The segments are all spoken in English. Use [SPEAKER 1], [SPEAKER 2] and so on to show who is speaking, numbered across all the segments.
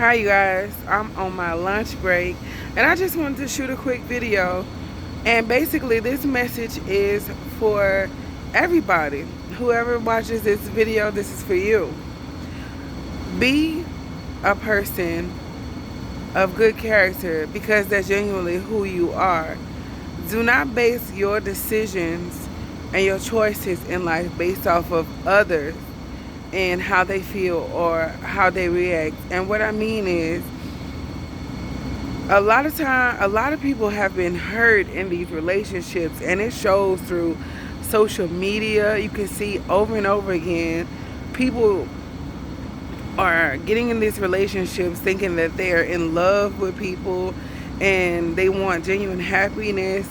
[SPEAKER 1] Hi you guys, I'm on my lunch break and I just wanted to shoot a quick video, and basically this message is for everybody. Whoever watches this video, this is for you. Be a person of good character because that's genuinely who you are. Do not base your decisions and your choices in life based off of others and how they feel or how they react. And what I mean is, a lot of people have been hurt in these relationships, and it shows through social media. You can see over and over again, people are getting in these relationships thinking that they're in love with people and they want genuine happiness,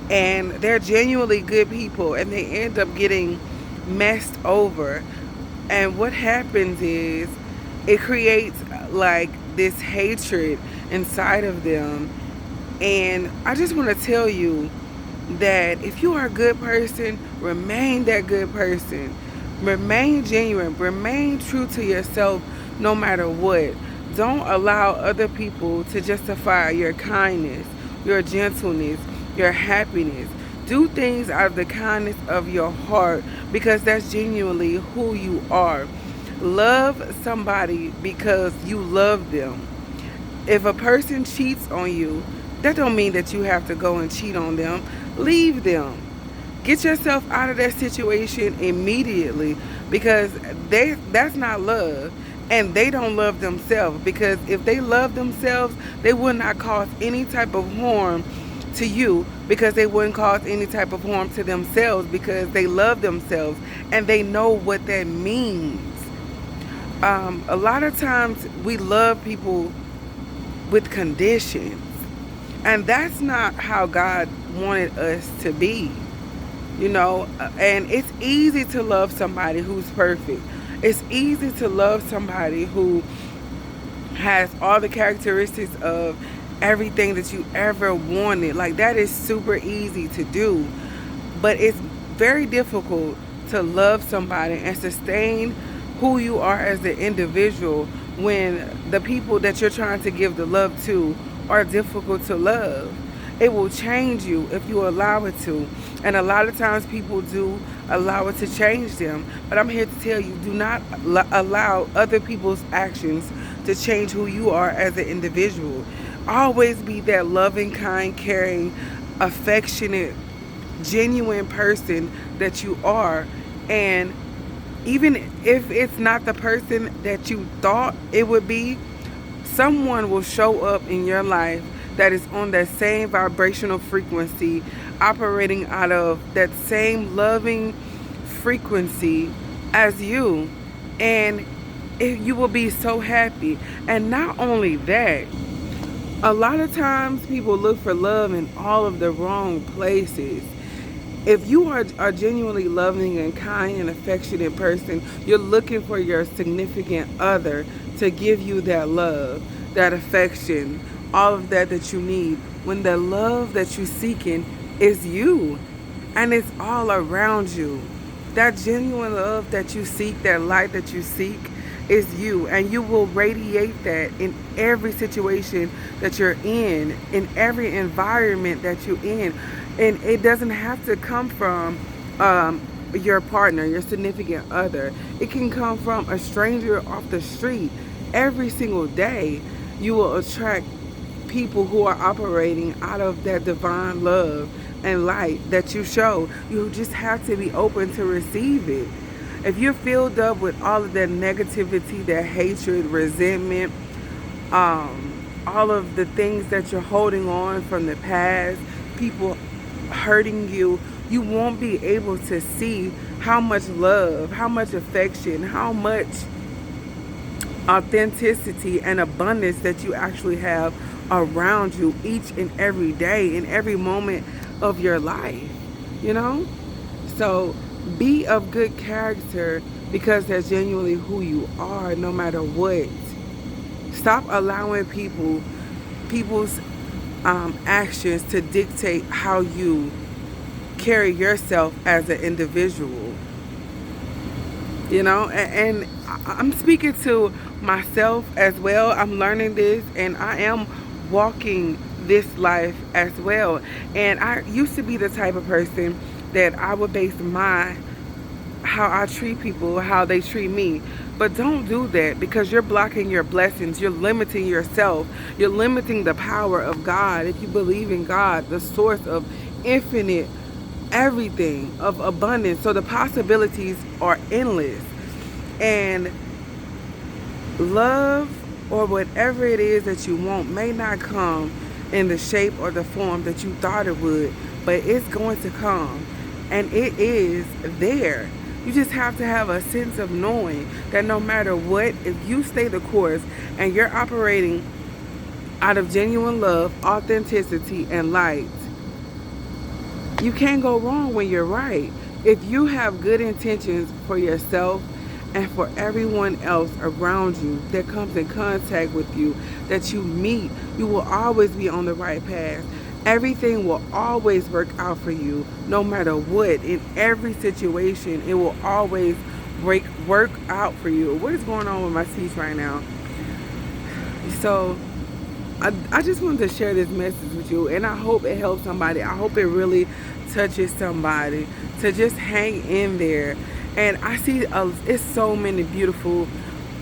[SPEAKER 1] and they're genuinely good people, and they end up getting messed over. And what happens is it creates like this hatred inside of them. And I just want to tell you that if you are a good person, remain that good person. Remain genuine. Remain true to yourself no matter what. Don't allow other people to justify your kindness, your gentleness, your happiness. Do things out of the kindness of your heart because that's genuinely who you are. Love somebody because you love them. If a person cheats on you, that don't mean that you have to go and cheat on them. Leave them. Get yourself out of that situation immediately, because that's not love, and they don't love themselves, because if they love themselves, they would not cause any type of harm to you, because they wouldn't cause any type of harm to themselves, because they love themselves and they know what that means. A lot of times we love people with conditions, and that's not how God wanted us to be, and it's easy to love somebody who's perfect. It's easy to love somebody who has all the characteristics of everything that you ever wanted. Like, that is super easy to do, but it's very difficult to love somebody and sustain who you are as an individual when the people that you're trying to give the love to are difficult to love. It will change you if you allow it to, and a lot of times people do allow it to change them. But I'm here to tell you, do not allow other people's actions to change who you are as an individual. Always be that loving, kind, caring, affectionate, genuine person that you are. And even if it's not the person that you thought it would be, someone will show up in your life that is on that same vibrational frequency, operating out of that same loving frequency as you. And you will be so happy. And not only that, a lot of times people look for love in all of the wrong places. If you are a genuinely loving and kind and affectionate person, you're looking for your significant other to give you that love, that affection, all of that you need, when the love that you're seeking is you, and it's all around you. That genuine love that you seek, that light that you seek, is you, and you will radiate that in every situation that you're in every environment that you're in. And it doesn't have to come from your partner, your significant other. It can come from a stranger off the street. Every single day you will attract people who are operating out of that divine love and light that you show. You just have to be open to receive it. If you're filled up with all of that negativity, that hatred, resentment, all of the things that you're holding on from the past, people hurting you, you won't be able to see how much love, how much affection, how much authenticity and abundance that you actually have around you each and every day, in every moment of your life, So be of good character because that's genuinely who you are, no matter what. Stop allowing people's actions to dictate how you carry yourself as an individual. And I'm speaking to myself as well. I'm learning this, and I am walking this life as well. And I used to be the type of person that I would base my how I treat people, how they treat me. But don't do that, because you're blocking your blessings. You're limiting yourself. You're limiting the power of God. If you believe in God, the source of infinite everything, of abundance. So the possibilities are endless. And love, or whatever it is that you want, may not come in the shape or the form that you thought it would, but it's going to come, and it is there. You just have to have a sense of knowing that no matter what, if you stay the course and you're operating out of genuine love, authenticity, and light, you can't go wrong when you're right. If you have good intentions for yourself and for everyone else around you that comes in contact with you, that you meet, you will always be on the right path. Everything will always work out for you, no matter what. In every situation, it will always work out for you. What is going on with my speech right now? So I just wanted to share this message with you, and I hope it helps somebody. I hope it really touches somebody to just hang in there. And I see it's so many beautiful,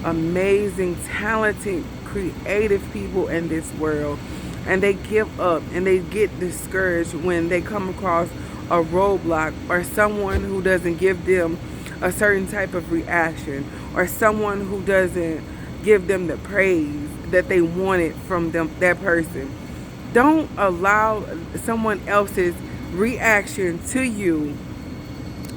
[SPEAKER 1] amazing, talented, creative people in this world, and they give up and they get discouraged when they come across a roadblock, or someone who doesn't give them a certain type of reaction, or someone who doesn't give them the praise that they wanted from that person. Don't allow someone else's reaction to you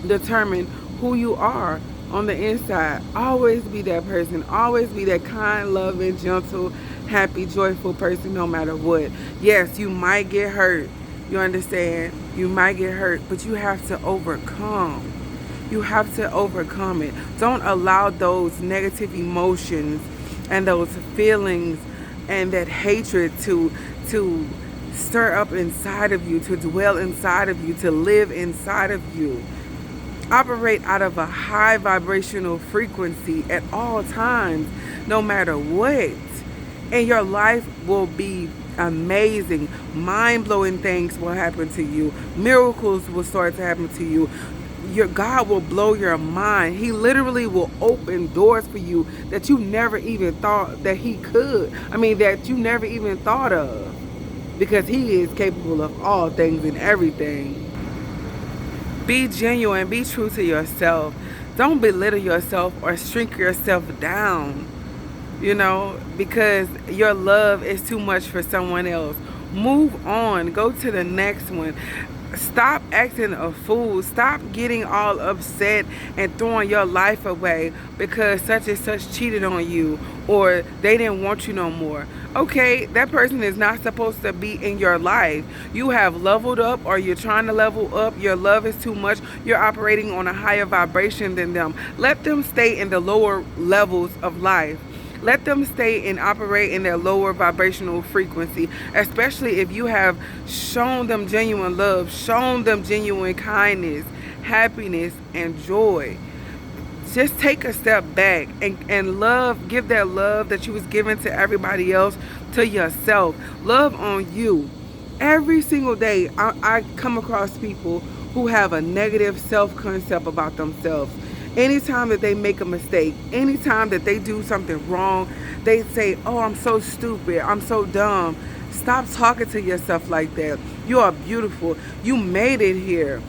[SPEAKER 1] determine who you are on the inside. Always be that person. Always be that kind, loving, gentle, happy, joyful person, no matter what. Yes, you might get hurt. You understand? You might get hurt, but you have to overcome. You have to overcome it. Don't allow those negative emotions and those feelings and that hatred to stir up inside of you, to dwell inside of you, to live inside of you. Operate out of a high vibrational frequency at all times, no matter what. And your life will be amazing. Mind-blowing things will happen to you. Miracles will start to happen to you. Your God will blow your mind. He literally will open doors for you that you never even thought that he could. That you never even thought of. Because he is capable of all things and everything. Be genuine. Be true to yourself. Don't belittle yourself or shrink yourself down. Because your love is too much for someone else. Move on. Go to the next one. Stop acting a fool. Stop getting all upset and throwing your life away because such and such cheated on you, or they didn't want you no more. Okay, that person is not supposed to be in your life. You have leveled up, or you're trying to level up. Your love is too much. You're operating on a higher vibration than them. Let them stay in the lower levels of life. Let them stay and operate in their lower vibrational frequency, especially if you have shown them genuine love, shown them genuine kindness, happiness, and joy. Just take a step back and love, give that love that you was giving to everybody else to yourself. Love on you. Every single day, I come across people who have a negative self-concept about themselves. Anytime that they make a mistake, anytime that they do something wrong, they say, oh, I'm so stupid, I'm so dumb. Stop talking to yourself like that. You are beautiful. You made it here.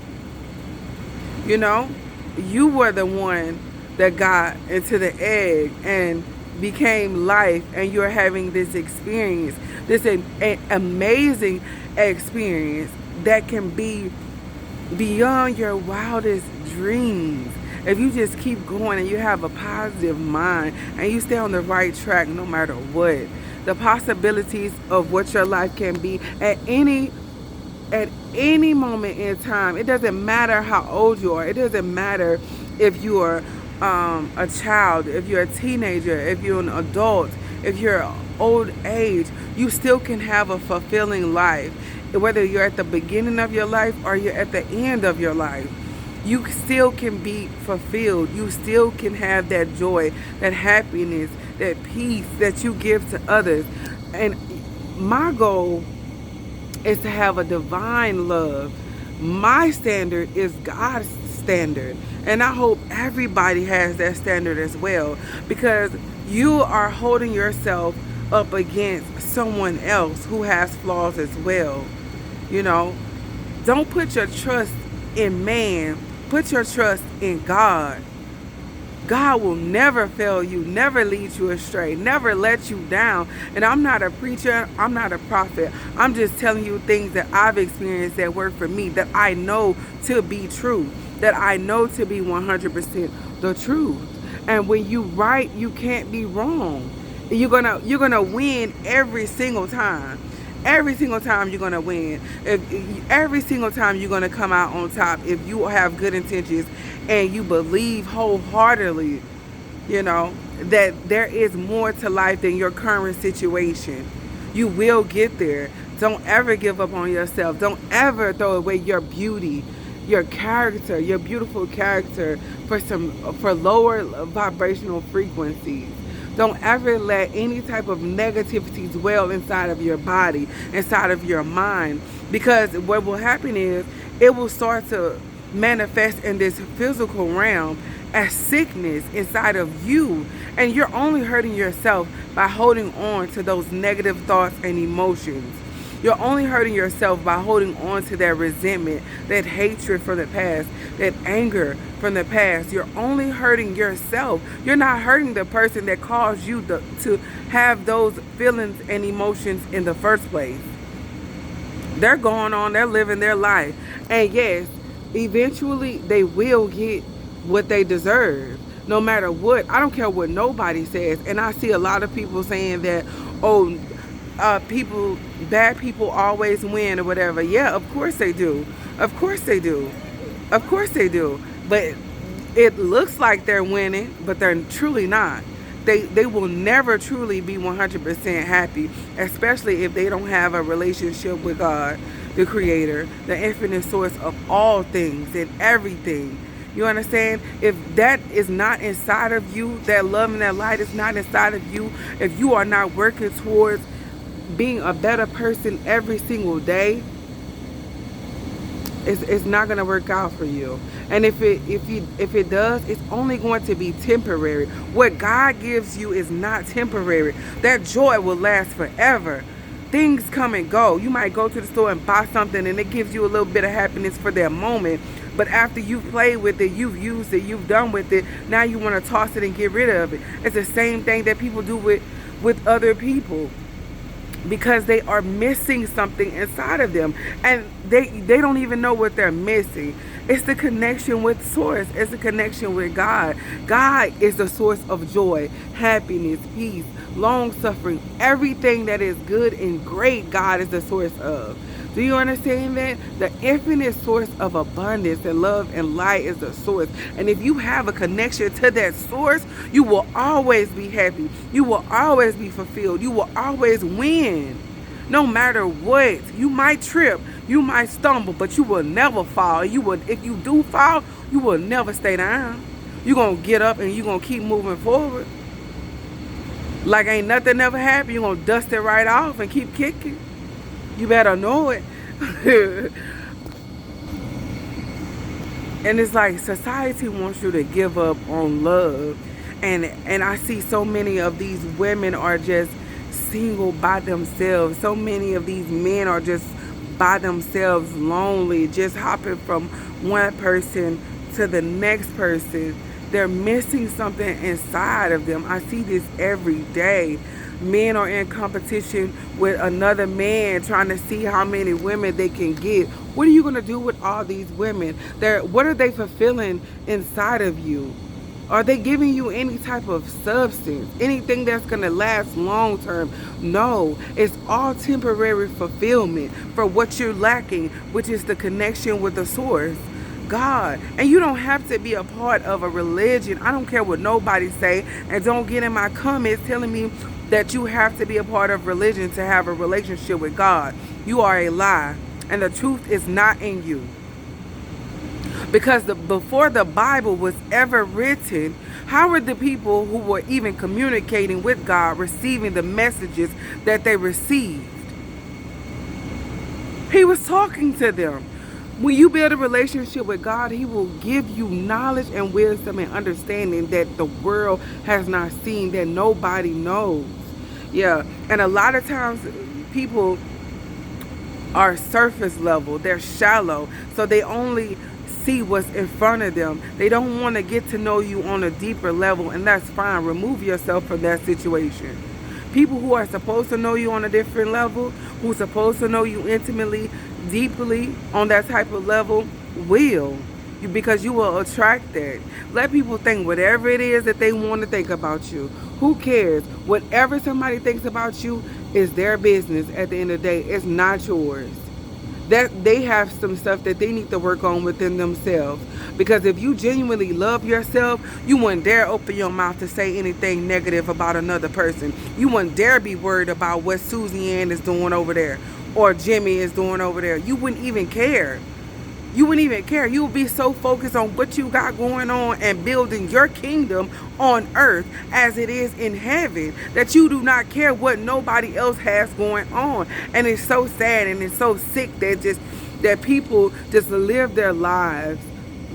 [SPEAKER 1] You were the one that got into the egg and became life, and you're having this experience, this amazing experience that can be beyond your wildest dreams. If you just keep going and you have a positive mind and you stay on the right track no matter what, the possibilities of what your life can be at any moment in time. It doesn't matter how old you are. It doesn't matter if you are a child, if you're a teenager, if you're an adult, if you're old age. You still can have a fulfilling life, whether you're at the beginning of your life or you're at the end of your life. You still can be fulfilled. You still can have that joy, that happiness, that peace that you give to others. And my goal is to have a divine love. My standard is God's standard. And I hope everybody has that standard as well, because you are holding yourself up against someone else who has flaws as well. You know, don't put your trust in man, put your trust in God. God will never fail you, never lead you astray, never let you down. And I'm not a preacher, I'm not a prophet. I'm just telling you things that I've experienced that work for me, that I know to be true, that I know to be 100% the truth. And when you right, you can't be wrong. You're gonna win every single time. Every single time you're gonna win. Every single time you're gonna come out on top if you have good intentions and you believe wholeheartedly, you know, that there is more to life than your current situation. You will get there. Don't ever give up on yourself. Don't ever throw away your beauty, your character, your beautiful character for lower vibrational frequencies. Don't ever let any type of negativity dwell inside of your body, inside of your mind, because what will happen is it will start to manifest in this physical realm as sickness inside of you, and you're only hurting yourself by holding on to those negative thoughts and emotions. You're only hurting yourself by holding on to that resentment, that hatred from the past, that anger from the past. You're only hurting yourself. You're not hurting the person that caused you to have those feelings and emotions in the first place. They're going on, they're living their life. And yes, eventually they will get what they deserve. No matter what. I don't care what nobody says. And I see a lot of people saying that, oh, bad people always win or whatever. Yeah, of course they do. Of course they do. Of course they do. But it looks like they're winning, but they're truly not. They will never truly be 100% happy, especially if they don't have a relationship with God, the Creator, the infinite source of all things and everything. You understand? If that is not inside of you, that love and that light is not inside of you, if you are not working towards being a better person every single day, it's not going to work out for you. And if it does, it's only going to be temporary. What God gives you is not temporary. That joy will last forever. Things come and go. You might go to the store and buy something and it gives you a little bit of happiness for that moment. But after you've played with it, you've used it, you've done with it, now you want to toss it and get rid of it. It's the same thing that people do with other people, because they are missing something inside of them, and they don't even know what they're missing. It's the connection with source. It's the connection with God. God is the source of joy, happiness, peace, long suffering. Everything that is good and great, God is the source of. Do you understand that? The infinite source of abundance and love and light is the source. And if you have a connection to that source, you will always be happy. You will always be fulfilled. You will always win. No matter what. You might trip. You might stumble, but you will never fall. If you do fall, you will never stay down. You're going to get up and you're going to keep moving forward. Like ain't nothing ever happened. You're going to dust it right off and keep kicking. You better know it. And it's like society wants you to give up on love. And I see so many of these women are just single by themselves. So many of these men are just by themselves, lonely, just hopping from one person to the next person. They're missing something inside of them. I see this every day. Men are in competition with another man trying to see how many women they can get. What are you going to do with all these women? What are they fulfilling inside of you? Are they giving you any type of substance? Anything that's going to last long term? No. It's all temporary fulfillment for what you're lacking, which is the connection with the source, God. And you don't have to be a part of a religion. I don't care what nobody say. And don't get in my comments telling me that you have to be a part of religion to have a relationship with God. You are a lie. And the truth is not in you. Because before the Bible was ever written, how were the people who were even communicating with God receiving the messages that they received? He was talking to them. When you build a relationship with God, He will give you knowledge and wisdom and understanding that the world has not seen, that nobody knows. Yeah, and a lot of times people are surface level, they're shallow, so they only see what's in front of them. They don't want to get to know you on a deeper level, and that's fine. Remove yourself from that situation. People who are supposed to know you on a different level, who's supposed to know you intimately, deeply on that type of level, will. Because you will attract that. Let people think whatever it is that they want to think about you. Who cares? Whatever somebody thinks about you is their business at the end of the day. It's not yours. That they have some stuff that they need to work on within themselves. Because if you genuinely love yourself, you wouldn't dare open your mouth to say anything negative about another person. You wouldn't dare be worried about what Susie Ann is doing over there or Jimmy is doing over there. You wouldn't even care. You wouldn't even care. You would be so focused on what you got going on and building your kingdom on earth as it is in heaven, that you do not care what nobody else has going on. And it's so sad and it's so sick that people just live their lives.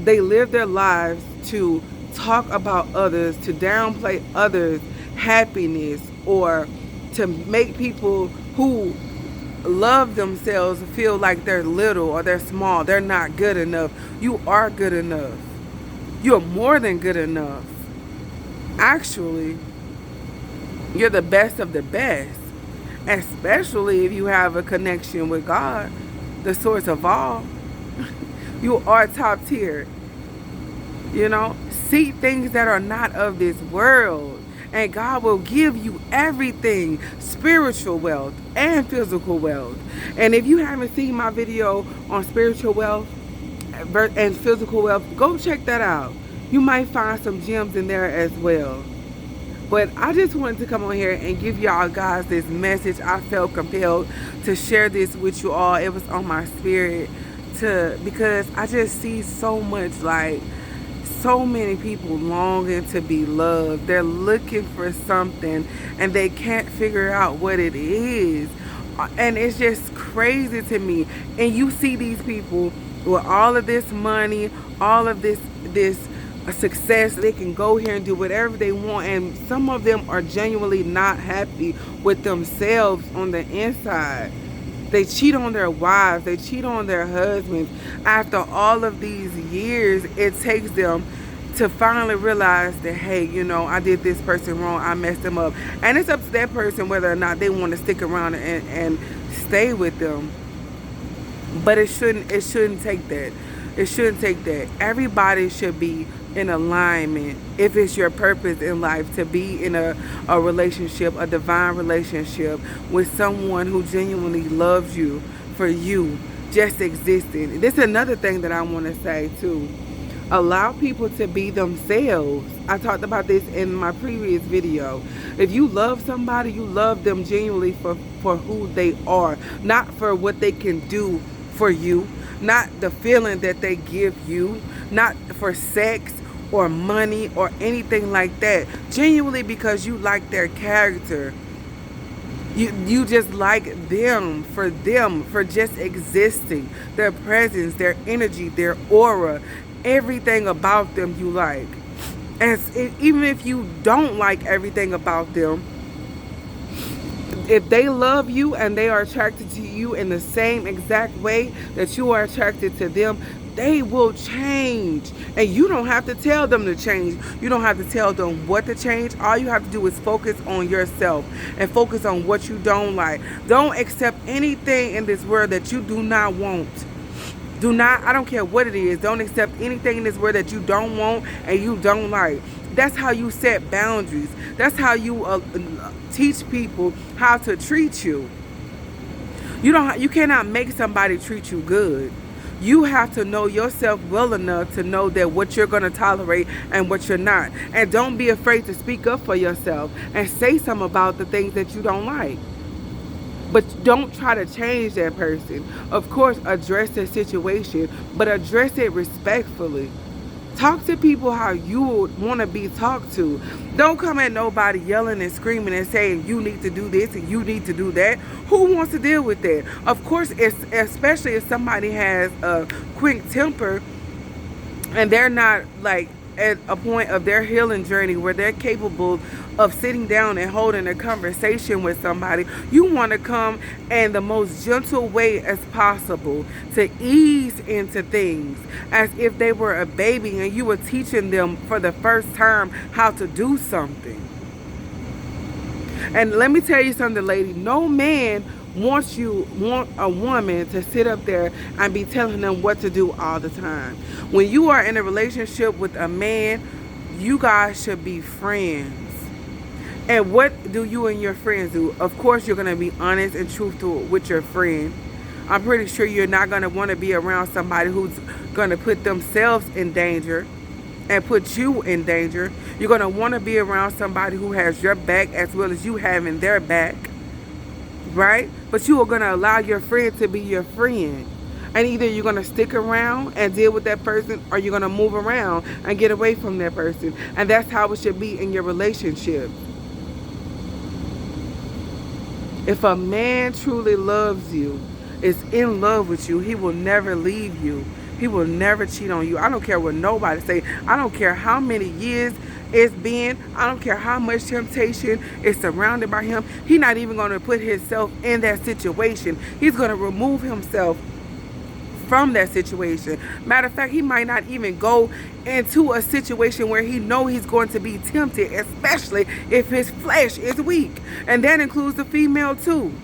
[SPEAKER 1] They live their lives to talk about others, to downplay others' happiness, or to make people who love themselves feel like they're little or they're small. They're not good enough. You are good enough. You're more than good enough. Actually, you're the best of the best, especially if you have a connection with God, the source of all. You are top tier. You know, seek things that are not of this world, and God will give you everything, spiritual wealth and physical wealth. And if you haven't seen my video on spiritual wealth and physical wealth, go check that out. You might find some gems in there as well. But I just wanted to come on here and give y'all guys this message. I felt compelled to share this with you all. It was on my spirit because I just see so much, like, so many people longing to be loved. They're looking for something and they can't figure out what it is. And it's just crazy to me. And you see these people with all of this money, all of this success. They can go here and do whatever they want, and some of them are genuinely not happy with themselves on the inside. They cheat on their wives, they cheat on their husbands. After all of these years, it takes them to finally realize that, hey, you know, I did this person wrong, I messed them up. And it's up to that person whether or not they want to stick around and stay with them. But it shouldn't take that. It shouldn't take that. Everybody should be in alignment, if it's your purpose in life, to be in a relationship, a divine relationship with someone who genuinely loves you for you just existing. This is another thing that I want to say too. Allow people to be themselves. I talked about this in my previous video. If you love somebody, you love them genuinely for who they are, not for what they can do for you, not the feeling that they give you, not for sex or money or anything like that. Genuinely because you like their character. You just like them for just existing. Their presence, their energy, their aura, everything about them you like. And even if you don't like everything about them, if they love you and they are attracted to you in the same exact way that you are attracted to them, they will change. And you don't have to tell them to change. You don't have to tell them what to change. All you have to do is focus on yourself and focus on what you don't like. Don't accept anything in this world that you do not want. Do not, I don't care what it is, don't accept anything in this world that you don't want and you don't like. That's how you set boundaries. That's how you teach people how to treat you. You cannot make somebody treat you good. You have to know yourself well enough to know that what you're going to tolerate and what you're not. And don't be afraid to speak up for yourself and say something about the things that you don't like. But don't try to change that person. Of course, address the situation, but address it respectfully. Talk to people how you would want to be talked to. Don't come at nobody yelling and screaming and saying you need to do this and you need to do that. Who wants to deal with that? Of course, especially if somebody has a quick temper and they're not like at a point of their healing journey where they're capable of sitting down and holding a conversation with somebody. You want to come in the most gentle way as possible to ease into things as if they were a baby and you were teaching them for the first time how to do something. And let me tell you something, lady. No man want a woman to sit up there and be telling them what to do all the time. When you are in a relationship with a man, you guys should be friends. And what do you and your friends do? Of course, you're going to be honest and truthful with your friend. I'm pretty sure you're not going to want to be around somebody who's going to put themselves in danger and put you in danger. You're going to want to be around somebody who has your back as well as you having their back. Right? But you are going to allow your friend to be your friend. And either you're going to stick around and deal with that person, or you're going to move around and get away from that person. And that's how it should be in your relationship. If a man truly loves you, is in love with you, he will never leave you. He will never cheat on you. I don't care what nobody say. I don't care how many years it's been. I don't care how much temptation is surrounded by him. He's not even going to put himself in that situation. He's going to remove himself from that situation. Matter of fact, he might not even go into a situation where he know he's going to be tempted, especially if his flesh is weak. And that includes the female too.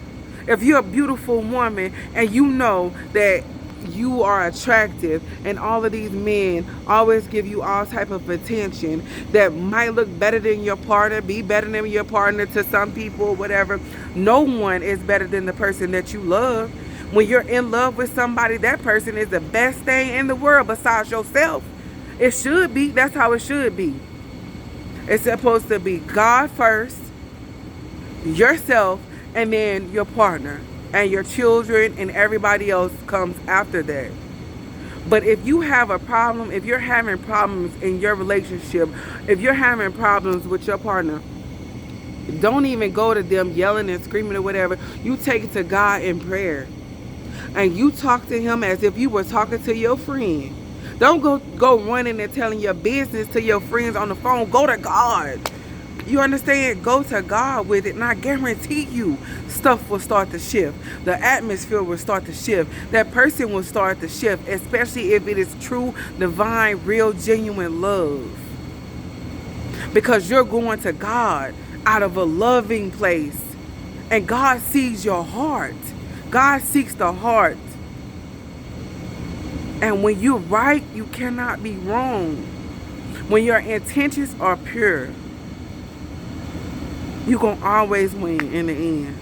[SPEAKER 1] If you're a beautiful woman and you know that you are attractive and all of these men always give you all type of attention that might look better than your partner, be better than your partner to some people, whatever. No one is better than the person that you love. When you're in love with somebody, that person is the best thing in the world besides yourself. It should be. That's how it should be. It's supposed to be God first, yourself, and then your partner and your children, and everybody else comes after that. But if you have a problem, if you're having problems in your relationship, if you're having problems with your partner, don't even go to them yelling and screaming or whatever. You take it to God in prayer. And you talk to him as if you were talking to your friend. Don't go running and telling your business to your friends on the phone. Go to God. You understand? Go to God with it, and I guarantee you stuff will start to shift. The atmosphere will start to shift. That person will start to shift, especially if it is true, divine, real, genuine love. Because you're going to God out of a loving place. And God sees your heart. God seeks the heart. And when you're right, you cannot be wrong. When your intentions are pure, you're going to always win in the end.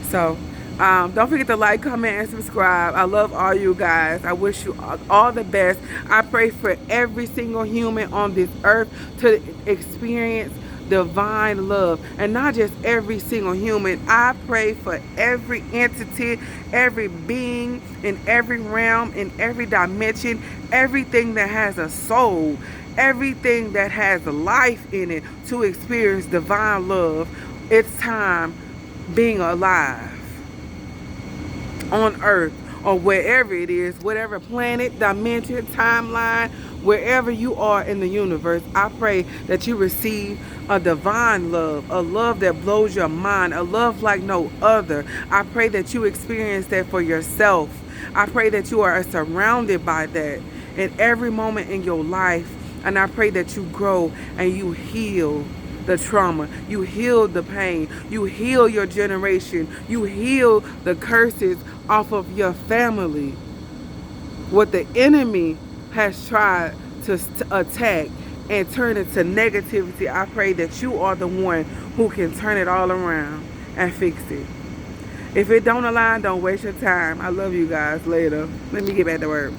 [SPEAKER 1] So, don't forget to like, comment, and subscribe. I love all you guys. I wish you all the best. I pray for every single human on this earth to experience divine love. And not just every single human. I pray for every entity, every being, in every realm, in every dimension, everything that has a soul, everything that has life in it, to experience divine love. It's time being alive on earth or wherever it is, whatever planet, dimension, timeline, wherever you are in the universe. I pray that you receive a divine love, a love that blows your mind, a love like no other. I pray that you experience that for yourself. I pray that you are surrounded by that in every moment in your life. And I pray that you grow and you heal the trauma, you heal the pain, you heal your generation, you heal the curses off of your family. What the enemy has tried to attack and turn into negativity, I pray that you are the one who can turn it all around and fix it. If it don't align, don't waste your time. I love you guys. Later. Let me get back to work.